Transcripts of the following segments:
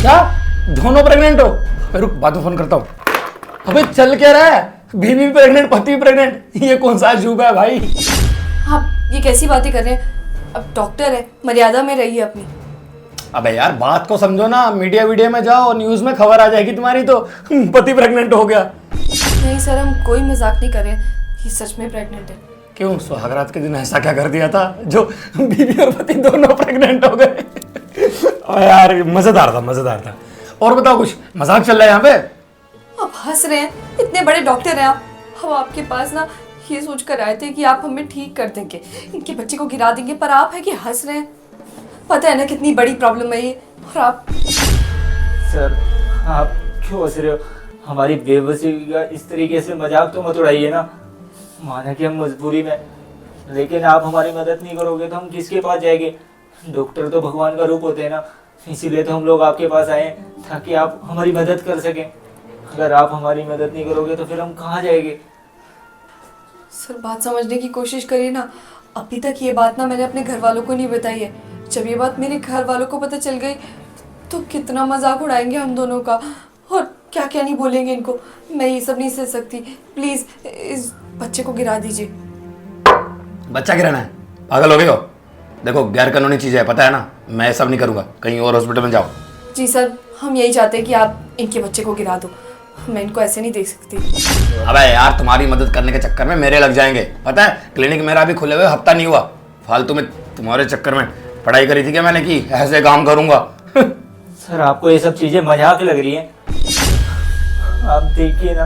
क्या दोनों प्रेग्नेंट हो? रुक बाद में फोन करता हूँ। अबे चल क्या रहा है? बीवी प्रेग्नेंट पति प्रेग्नेंट, ये कौन सा अजूबा है भाई? आप ये कैसी बातें कर रहे हैं? अब डॉक्टर है, मर्यादा में रहिए अपनी। अबे यार बात को समझो ना, मीडिया वीडियो में जाओ, न्यूज में खबर आ जाएगी तुम्हारी तो पति प्रेग्नेंट हो गया। नहीं सर, हम कोई मजाक नहीं कर रहे हैं, ये सच में प्रेग्नेंट है। क्यों सुहागरात के दिन ऐसा क्या कर दिया था जो बीवी और पति दोनों प्रेग्नेंट हो गए? यार मजेदार था मजेदार था। और बताओ, कुछ मजाक चल रहा है यहाँ पे? आप हंस रहे हैं, इतने बड़े डॉक्टर हैं आप। हम आपके पास ना ये सोच कर आए थे कि आप हमें ठीक कर देंगे, इनके बच्चे को गिरा देंगे, पर आप है कि हंस रहे हैं। पता है ना कितनी बड़ी प्रॉब्लम है ये, और आप। सर आप क्यों हंस रहे हो? हमारी बेबसी का इस तरीके से मजाक तो मत उड़ाइए ना। माना कि हम मजबूरी में, लेकिन आप हमारी मदद नहीं करोगे तो हम किसके पास जाएंगे? डॉक्टर तो भगवान का रूप होते हैं ना, इसीलिए तो हम लोग आपके पास आए हैं ताकि आप हमारी मदद कर सकें। अगर आप हमारी मदद नहीं करोगे तो फिर हम कहाँ जाएंगे? सर बात समझने की कोशिश करिए ना। अभी तक ये बात ना मैंने अपने घर वालों को नहीं बताई है। जब ये बात मेरे घर वालों को पता चल गई तो कितना मजाक उड़ाएंगे हम दोनों का, और क्या क्या नहीं बोलेंगे इनको। मैं ये सब नहीं सह सकती, प्लीज इस बच्चे को गिरा दीजिए। बच्चा गिराना है? पागल हो गए हो? देखो गैर कानूनी चीज है, पता है ना, मैं सब नहीं करूंगा। कहीं और हॉस्पिटल में जाओ। जी सर, हम यही चाहते हैं कि आप इनके बच्चे को गिरा दो। मैं इनको ऐसे नहीं देख सकती। अबे यार तुम्हारी मदद करने के चक्कर में मेरे लग जाएंगे। पता है क्लिनिक मेरा अभी खुले हुए हफ्ता नहीं हुआ, फालतू में तुम्हारे चक्कर में पढ़ाई करी थी क्या मैंने कि ऐसे काम करूंगा? सर आपको ये सब चीजें मजाक लग रही हैं? आप देखिए ना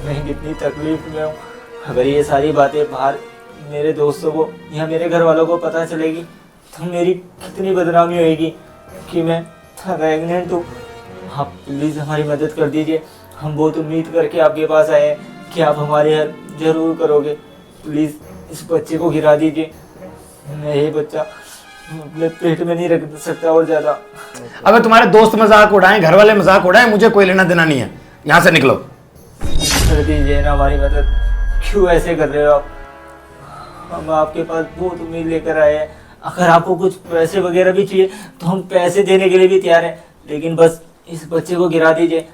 मैं कितनी तकलीफ में हूँ। अगर ये सारी बातें बाहर मेरे दोस्तों को या मेरे घर वालों को पता चलेगी तो मेरी कितनी बदनामी होगी कि मैं प्रेग्नेंट हूँ। आप प्लीज़ हमारी मदद कर दीजिए। हम बहुत उम्मीद करके आपके पास आए हैं कि आप हमारी हेल्प जरूर करोगे। प्लीज़ इस बच्चे को गिरा दीजिए। मैं ये बच्चा अपने पेट में नहीं रख सकता और ज़्यादा। अबे तुम्हारे दोस्त मजाक उड़ाएं, घर वाले मजाक उड़ाएं, मुझे कोई लेना देना नहीं है। यहाँ से निकलो। कर दीजिए ना हमारी मदद। क्यों ऐसे कर रहे हो आप? हम आपके पास बहुत उम्मीद लेकर आए हैं। अगर आपको कुछ पैसे वगैरह भी चाहिए तो हम पैसे देने के लिए भी तैयार हैं, लेकिन बस इस बच्चे को गिरा दीजिए।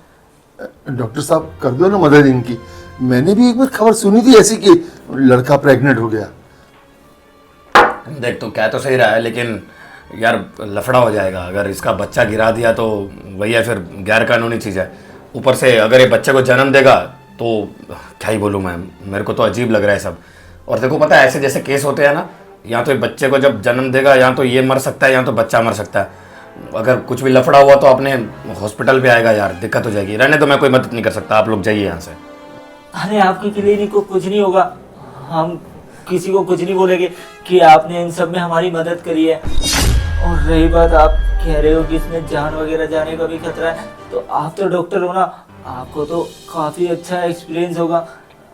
डॉक्टर साहब कर दो ना मदद इनकी। मैंने भी एक बार खबर सुनी थी ऐसी कि लड़का प्रेग्नेंट हो गया। देख तो क्या तो सही रहा है, लेकिन यार लफड़ा हो जाएगा अगर इसका बच्चा गिरा दिया तो। वही है, फिर गैर कानूनी चीज़ है। ऊपर से अगर ये बच्चे को जन्म देगा तो क्या ही बोलूँ मैं, मेरे को तो अजीब लग रहा है सब। और देखो पता है ऐसे जैसे केस होते हैं ना, या तो ये बच्चे को जब जन्म देगा या तो ये मर सकता है या तो बच्चा मर सकता है। अगर कुछ भी लफड़ा हुआ तो अपने हॉस्पिटल पे आएगा यार, दिक्कत हो जाएगी। रहने तो मैं कोई मदद नहीं कर सकता, आप लोग जाइए यहाँ से। अरे आपकी क्लिनिक को कुछ नहीं होगा, हम किसी को कुछ नहीं बोलेंगे कि आपने इन सब में हमारी मदद करी है। और रही बात आप कह रहे हो कि इसमें जान वगैरह जाने का भी खतरा है, तो आप तो डॉक्टर हो ना, आपको तो काफ़ी अच्छा एक्सपीरियंस होगा।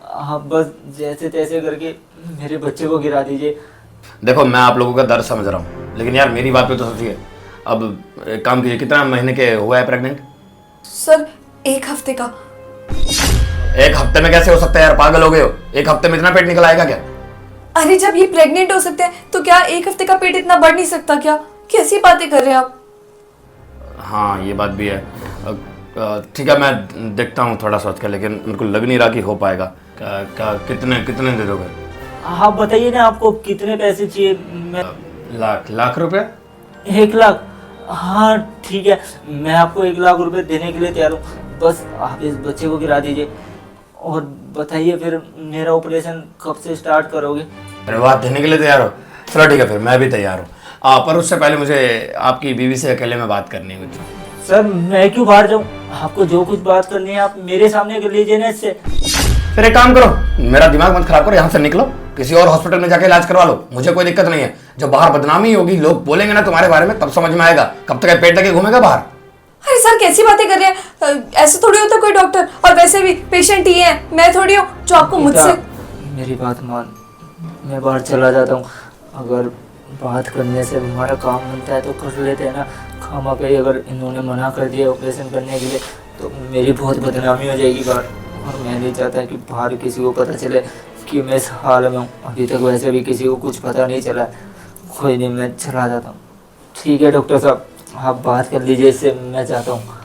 आप बस जैसे तैसे करके मेरे बच्चे को गिरा दीजिए। देखो मैं आप लोगों का दर्द समझ रहा हूँ, लेकिन यार मेरी बात पे तो सोचिए। अब एक काम कीजिए, कितना महीने के हुआ है प्रेग्नेंट? सर 1 हफ्ते का। 1 हफ्ते में कैसे हो सकता है यार, पागल हो गए हो? 1 हफ्ते में इतना पेट निकल आएगा क्या? अरे जब ये प्रेग्नेंट हो सकते हैं तो क्या 1 हफ्ते का पेट इतना बढ़ नहीं सकता क्या? कैसी बातें कर रहे हैं आप? हाँ ये बात भी है। ठीक है मैं देखता हूँ थोड़ा सोच के, लेकिन मेरे को लग नहीं रहा कि हो पाएगा। कितने कितने दे दोगे? आप बताइए ना आपको कितने पैसे चाहिए? मैं लाख रुपए? 1 लाख? हाँ ठीक है, मैं आपको 1 लाख रुपए देने के लिए तैयार हूँ। बस आप इस बच्चे को गिरा दीजिए। और बताइए फिर मेरा ऑपरेशन कब से स्टार्ट करोगे? अरे बात देने के लिए तैयार हो? चलो ठीक है, फिर मैं भी तैयार हूँ। पर उससे पहले मुझे आपकी बीवी से अकेले में बात करनी है कुछ। सर मैं क्यों बाहर जाऊँ? आपको जो कुछ बात करनी है आप मेरे सामने कर लीजिए ना इससे। फिर एक काम करो, मेरा दिमाग मत खराब करो, यहाँ से निकलो, किसी और हॉस्पिटल में जाके इलाज करवा लो। मुझे कोई दिक्कत नहीं है। जब बाहर बदनामी होगी, लोग बोलेंगे ना तुम्हारे बारे में, तब समझ में आएगा। कब तक पेट लेके घूमेगा बाहर? अरे सर कैसी बातें कर रहे हैं? ऐसे थोड़ी होता कोई डॉक्टर, और वैसे भी पेशेंट ही है, मैं थोड़ी हूँ जो आपको मुझसे। मेरी बात मान, मैं बाहर चला जाता हूँ। अगर बात करने से हमारा काम बनता है तो कर लेते हैं ना। खामा पे अगर इन्होंने मना कर दिया ऑपरेशन करने के लिए तो मेरी बहुत बदनामी हो जाएगी बाहर। और मैं नहीं चाहता कि बाहर किसी को पता चले कि मैं इस हाल में हूँ। अभी तक वैसे भी किसी को कुछ पता नहीं चला। कोई नहीं, मैं चला जाता हूँ। ठीक है डॉक्टर साहब, आप बात कर लीजिए इससे, मैं चाहता हूँ।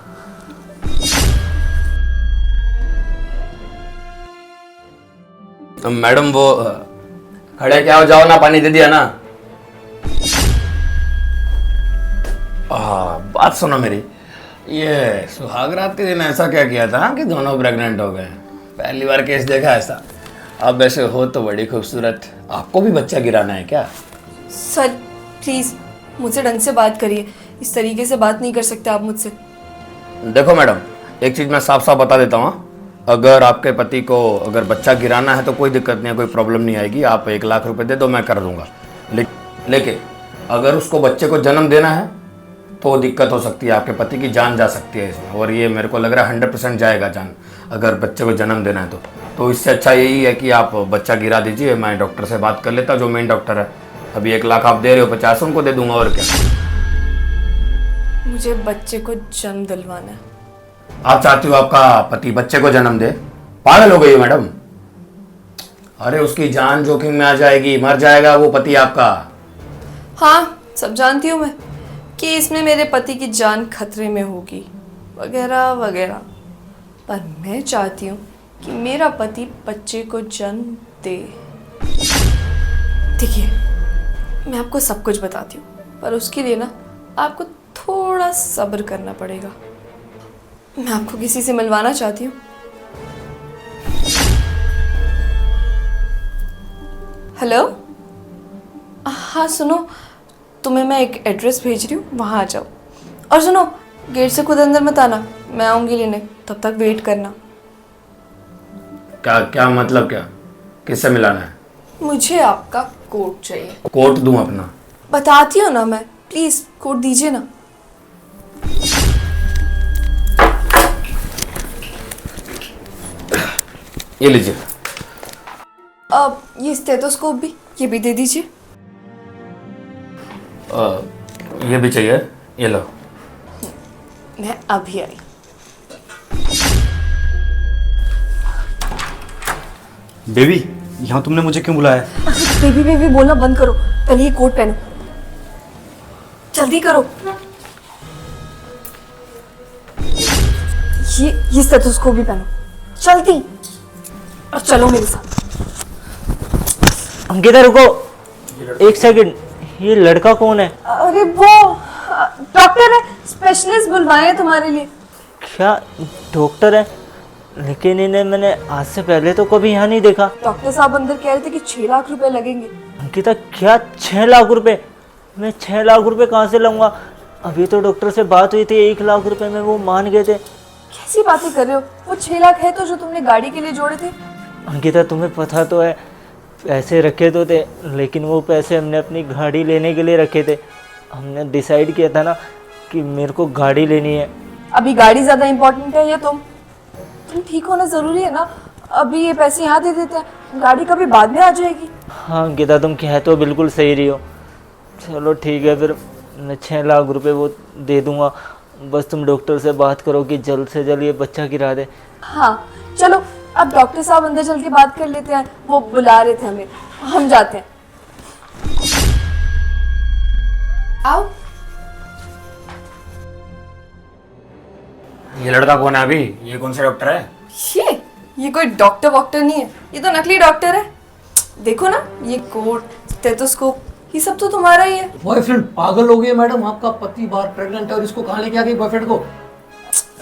तो मैडम वो खड़े क्या हो जाओ ना, पानी दे दिया ना। बात सुनो मेरी, ये सुहाग रात के दिन ऐसा क्या किया था कि दोनों प्रेग्नेंट हो गए? पहली बार केस देखा ऐसा। आप वैसे हो तो बड़ी खूबसूरत, आपको भी बच्चा गिराना है क्या? सर प्लीज़ मुझसे ढंग से बात करिए, इस तरीके से बात नहीं कर सकते आप मुझसे। देखो मैडम, एक चीज़ मैं साफ साफ बता देता हूँ, अगर आपके पति को अगर बच्चा गिराना है तो कोई दिक्कत नहीं है, कोई प्रॉब्लम नहीं आएगी। आप 1 लाख रुपए दे दो, मैं कर दूंगा। लेकिन अगर उसको बच्चे को जन्म देना है तो दिक्कत हो सकती है, आपके पति की जान जा सकती है इसमें, और ये मेरे को लग रहा है 100% जाएगा जान, अगर बच्चे को जन्म देना है तो इससे अच्छा यही है कि आप बच्चा गिरा दीजिए। मैं डॉक्टर से बात कर लेता, जो मेन डॉक्टर है। अभी 1 लाख आप दे रहे हो, 50 उनको दे दूंगा, और क्या। मुझे बच्चे को जन्म दिलवाना है। आप चाहती हो आपका पति बच्चे को जन्म दे? पागल हो गई हो मैडम। अरे उसकी जान जोखिम में आ जाएगी, मर जाएगा वो पति आपका। हाँ सब जानती हूँ मैं कि इसमें मेरे पति की जान खतरे में होगी वगैरह वगैरह, पर मैं चाहती हूँ कि मेरा पति बच्चे को जन्म दे। देखिए मैं आपको सब कुछ बताती हूँ, पर उसके लिए ना आपको थोड़ा सब्र करना पड़ेगा। मैं आपको किसी से मिलवाना चाहती हूँ। हेलो, हाँ सुनो, तुम्हें मैं एक एड्रेस भेज रही हूँ, वहाँ आ जाओ। और सुनो, गेट से खुद अंदर मत आना, मैं आऊँगी लेने, तब तक वेट करना। क्या क्या मतलब क्या? किससे मिलाना है? मुझे आपका कोट चाहिए। कोट दूं अपना? बताती हूँ ना मैं, प्लीज़ कोट दीजिए ना। ये लीजिए। अब ये स्टेथोस्कोप भी, ये भी दे दीजिए। ये भी चाहिए, ये लो। मैं अभी आई। बेबी, यहाँ तुमने मुझे क्यों बुलाया? बेबी बेबी बोलना बंद करो, पहले ये कोट पहनो, जल्दी करो। ये स्टेथोस्कोप भी पहनो, जल्दी। और चलो मेरे साथ। अंकिता रुको, 1 सेकंड, ये लड़का कौन है? अरे वो डॉक्टर है, स्पेशलिस्ट बुलवाए हैं तुम्हारे लिए। क्या डॉक्टर है? लेकिन इन्हें मैंने आज से पहले तो कभी यहाँ नहीं देखा। डॉक्टर साहब अंदर कह रहे थे कि 6 लाख रुपए लगेंगे। अंकिता क्या 6 लाख रुपए? मैं 6 लाख रुपए कहाँ से लाऊंगा? अभी तो डॉक्टर से बात हुई थी, 1 लाख रुपए में वो मान गए थे। कैसी बातें कर रहे हो? वो 6 लाख है तो जो तुमने गाड़ी के लिए जोड़े थे। अंकिता तुम्हें पता तो है, पैसे रखे तो थे, लेकिन वो पैसे हमने अपनी गाड़ी लेने के लिए रखे थे। हमने डिसाइड किया था ना कि मेरे को गाड़ी लेनी है। अभी गाड़ी ज्यादा इम्पोर्टेंट है या तुम ठीक होना जरूरी है ना? अभी ये पैसे यहाँ दे देते हैं, गाड़ी कभी बाद में आ जाएगी। हाँ अंकिता तुम कह तो बिल्कुल सही रही हो। चलो ठीक है, फिर मैं 6 लाख रुपए वो दे दूंगा, बस तुम डॉक्टर से बात करो कि जल्द से जल्द ये बच्चा गिरा दे। हाँ चलो, अब डॉक्टर साहब अंदर चल के बात कर लेते हैं, वो बुला रहे थे हमें, हम जाते हैं। आओ। ये लड़का कौन है अभी? ये कौन सा डॉक्टर है? ये कोई डॉक्टर वॉक्टर नहीं है, ये तो नकली डॉक्टर है। देखो ना, ये कोट, स्टेथोस्कोप, ये सब तो तुम्हारा ही है। बॉयफ्रेंड पागल हो गई मैडम, आपका पति बाहर प्रेग्नेंट है और इसको कहाँ लेके आ गई बॉयफ्रेंड को?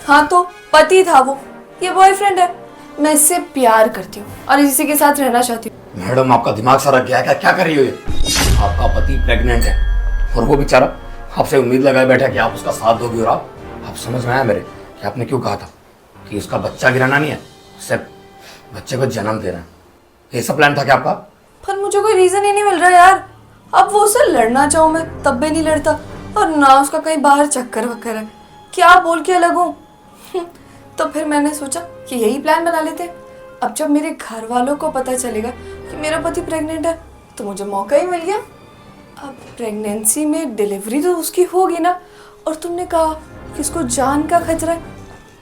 हाँ तो पति था वो, ये बॉयफ्रेंड है। मैं इससे प्यार करती हूँ और इसी के साथ रहना चाहती हूँ। मैडम आपका दिमाग सारा गया क्या? क्या कर रही हो ये? आपका पति प्रेग्नेंट है और वो बेचारा आपसे उम्मीद लगाए बैठा कि आप उसका साथ दोगे, और आप समझ में आया मेरे कि आपने क्यों कहा था कि उसका बच्चा गिराना नहीं है, सिर्फ बच्चे को जन्म देना है? ये सब प्लान था क्या आपका? पर मुझे कोई रीजन ही नहीं मिल रहा यार। अब वो उससे लड़ना चाहूँ मैं तब भी नहीं लड़ता, और ना उसका कहीं बाहर चक्कर वक्कर है, क्या बोल के अलग हूँ। तो फिर मैंने सोचा कि यही प्लान बना लेते हैं। अब जब मेरे घर वालों को पता चलेगा कि मेरा पति प्रेग्नेंट है तो मुझे मौका ही मिल गया। अब प्रेगनेंसी में डिलीवरी तो उसकी होगी ना, और तुमने कहा कि उसको जान का खतरा है,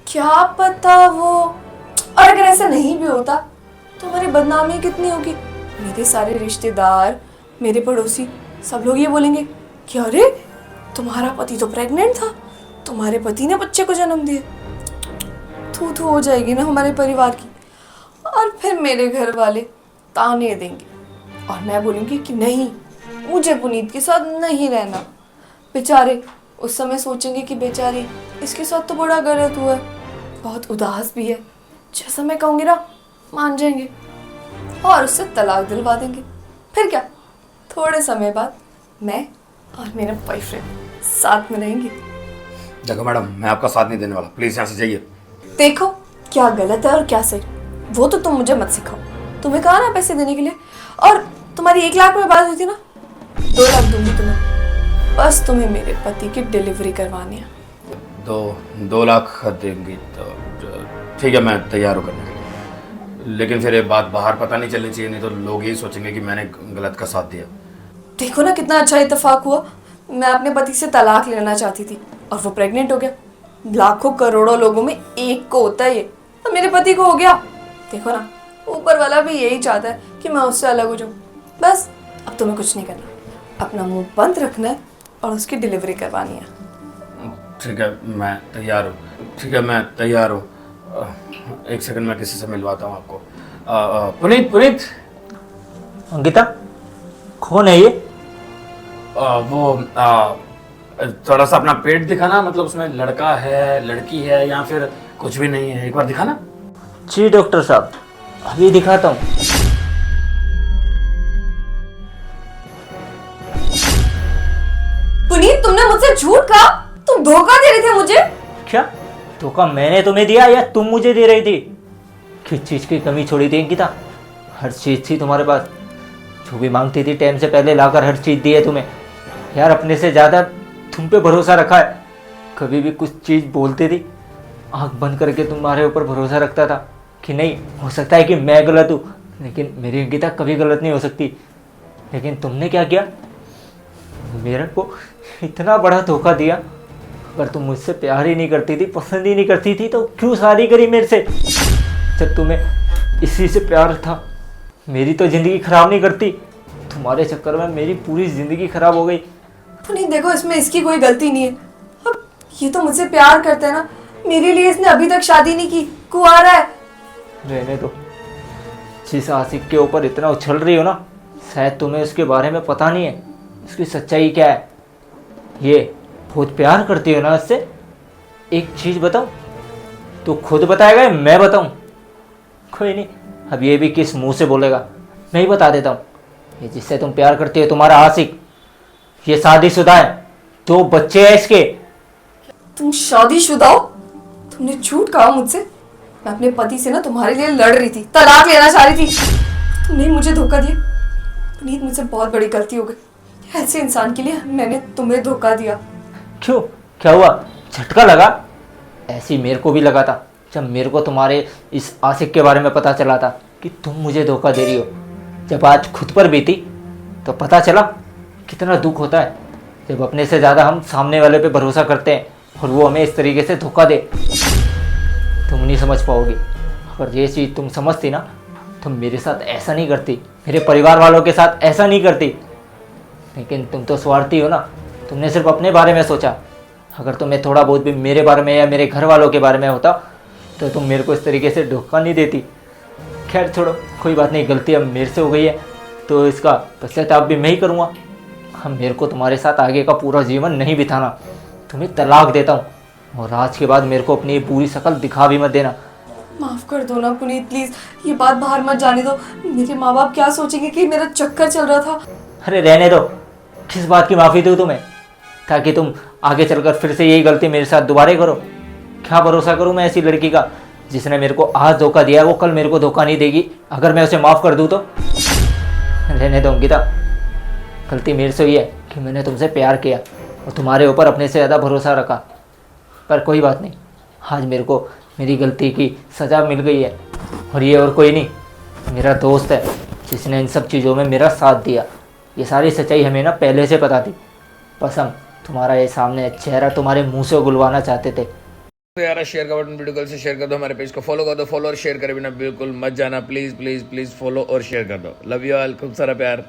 क्या पता वो, और अगर ऐसा नहीं भी होता तो हमारी बदनामी कितनी होगी। मेरे सारे रिश्तेदार, मेरे पड़ोसी, सब लोग ये बोलेंगे कि अरे तुम्हारा पति तो प्रेग्नेंट था, तुम्हारे पति ने बच्चे को जन्म दिया। थू थू हो जाएगी ना हमारे परिवार की। और फिर मेरे घर वाले ताने देंगे और मैं बोलूँगी कि नहीं, मुझे पुनीत के साथ नहीं रहना। बेचारे उस समय सोचेंगे कि बेचारी इसके साथ तो बड़ा गलत हुआ है, बहुत उदास भी है। जैसा मैं कहूँगी ना मान जाएंगे और उससे तलाक दिलवा देंगे। फिर क्या, थोड़े समय बाद मैं और मेरा बॉयफ्रेंड साथ में रहेंगे। देखो मैडम, मैं आपका साथ नहीं देने वाला, प्लीज़ यहाँ से जाइए। देखो क्या गलत है और क्या सही, वो तो तुम मुझे मत सिखाओ। तुम्हें कहा ना पैसे देने के लिए, और तुम्हारी 1 लाख में बात हुई थी ना, 2 लाख दूंगी तुम्हें। बस तुम्हें मेरे पति की डिलीवरी करवानी है। 2 लाख देंगी तो ठीक है, मैं तैयार हूँ करने के लिए। लेकिन फिर ये बात बाहर पता नहीं चलनी चाहिए, नहीं तो लोग यही सोचेंगे कि मैंने गलत का साथ दिया। देखो ना कितना अच्छा इत्तेफाक हुआ। मैं अपने पति से तलाक लेना चाहती थी और वो प्रेग्नेंट हो गया। लाखों करोड़ों लोगों में एक को होता है ये, तो मेरे पति को हो गया। देखो ना, ऊपर वाला भी यही चाहता है कि मैं उससे अलग हो जाऊँ। बस अब तुम्हें कुछ नहीं करना, अपना मुंह बंद रखना है और उसकी डिलीवरी करवानी है। ठीक है, मैं तैयार हूँ। ठीक है, मैं तैयार हूँ। 1 सेकंड, मैं किसी से मिलवाता हूँ आपको। पुनीत, पुनीत। अंकिता, कौन है ये? थोड़ा सा अपना पेट दिखाना, मतलब उसमें लड़का है, लड़की है, या फिर कुछ भी नहीं है, एक बार दिखाना। जी डॉक्टर साहब, अभी दिखाता हूँ। पुनीत, तुमने मुझसे झूठ कहा, तुम धोखा दे रहे थे मुझे। क्या धोखा मैंने तुम्हें दिया या तुम मुझे दे रही थी? किस चीज़ की कमी छोड़ी थी अंकिता? हर चीज़ थी तुम्हारे पास, जो भी मांगती थी टाइम से पहले लाकर हर चीज़ दी है तुम्हें। यार अपने से ज़्यादा तुम पे भरोसा रखा है। कभी भी कुछ चीज़ बोलती थी, आंख बंद करके तुम्हारे ऊपर भरोसा रखता था कि नहीं, हो सकता है कि मैं गलत हूँ, लेकिन मेरी अंकिता कभी गलत नहीं हो सकती। लेकिन तुमने क्या किया? मेरे को इतना बड़ा धोखा दिया। अगर तुम मुझसे प्यार ही नहीं करती थी, पसंद ही नहीं करती थी, तो क्यों शादी करी मेरे से? जब तुम्हें इसी से प्यार था, मेरी तो ज़िंदगी ख़राब नहीं करती। तुम्हारे चक्कर में मेरी पूरी ज़िंदगी ख़राब हो गई। पुनीत देखो, इसमें इसकी कोई गलती नहीं है। अब ये तो मुझसे प्यार करता है ना, मेरे लिए इसने अभी तक शादी नहीं की, कुंवारा है। रहने दो। जिस आशिक के ऊपर इतना उछल रही हो ना, शायद तुम्हें उसके बारे में पता नहीं है, उसकी सच्चाई क्या है। ये बहुत प्यार करती हो ना उससे। एक चीज़ बताऊं, तो खुद बताएगा या मैं बताऊं? कोई नहीं, अब ये भी किस मुंह से बोलेगा, मैं ही बता देता हूँ। ये जिससे तुम प्यार करती हो, तुम्हारा आशिक, ये शादीशुदा है, 2 बच्चे हैं इसके। तुम शादीशुदा हो? तुमने झूठ कहा मुझसे। मैं अपने पति से ना तुम्हारे लिए लड़ रही थी, तलाक लेना चाह रही थी, तुमने मुझे धोखा दिया। पुनीत, मुझसे बहुत बड़ी गलती हो गई। ऐसे इंसान के लिए मैंने तुम्हें धोखा दिया। क्यों, क्या हुआ? झटका लगा? ऐसी मेरे को भी लगा था जब मेरे को तुम्हारे इस आशिक के बारे में पता चला था कि तुम मुझे धोखा दे रही हो। जब आज खुद पर बीती तो पता चला कितना दुख होता है जब अपने से ज़्यादा हम सामने वाले पे भरोसा करते हैं और वो हमें इस तरीके से धोखा दे। तुम नहीं समझ पाओगी। अगर ये चीज़ तुम समझती ना, तुम मेरे साथ ऐसा नहीं करती, मेरे परिवार वालों के साथ ऐसा नहीं करती। लेकिन तुम तो स्वार्थी हो ना, तुमने सिर्फ अपने बारे में सोचा। अगर तुम्हें थोड़ा बहुत भी मेरे बारे में या मेरे घर वालों के बारे में होता तो तुम मेरे को इस तरीके से धोखा नहीं देती। खैर छोड़ो, कोई बात नहीं, गलती अब मेरे से हो गई है तो इसका पश्चाताप भी मैं ही करूँगा। हम मेरे को तुम्हारे साथ आगे का पूरा जीवन नहीं बिताना, तुम्हें तलाक देता हूँ और आज के बाद मेरे को अपनी पूरी शक्ल दिखा भी मत देना। माफ कर दो ना पुनीत, प्लीज ये बात बाहर मत जाने दो। मेरे माँ बाप क्या सोचेंगे कि मेरा चक्कर चल रहा था। अरे रहने दो, किस बात की माफ़ी दूँ तुम्हें, ताकि तुम आगे चलकर फिर से यही गलती मेरे साथ दोबारा करो। क्या भरोसा करूँ मैं ऐसी लड़की का जिसने मेरे को आज धोखा दिया, वो कल मेरे को धोखा नहीं देगी अगर मैं उसे माफ़ कर दूँ तो। रहने दो अंकिता, गलती मेरे से हुई है कि मैंने तुमसे प्यार किया और तुम्हारे ऊपर अपने से ज़्यादा भरोसा रखा। पर कोई बात नहीं, आज मेरे को मेरी गलती की सज़ा मिल गई है और ये और कोई नहीं, मेरा दोस्त है जिसने इन सब चीज़ों में मेरा साथ दिया। ये सारी सच्चाई हमें ना पहले से पता थी, बस हम तुम्हारा ये सामने चेहरा तुम्हारे मुंह से उगलवाना चाहते थे। तो यार शेयर का बटन वीडियो कॉल से शेयर कर दो, हमारे पेज को फॉलो कर दो, फॉलो और शेयर करे बिना बिल्कुल मत जाना। प्लीज़ प्लीज़ प्लीज़ फॉलो और शेयर कर दो। लव यू ऑल, खूब सारा प्यार।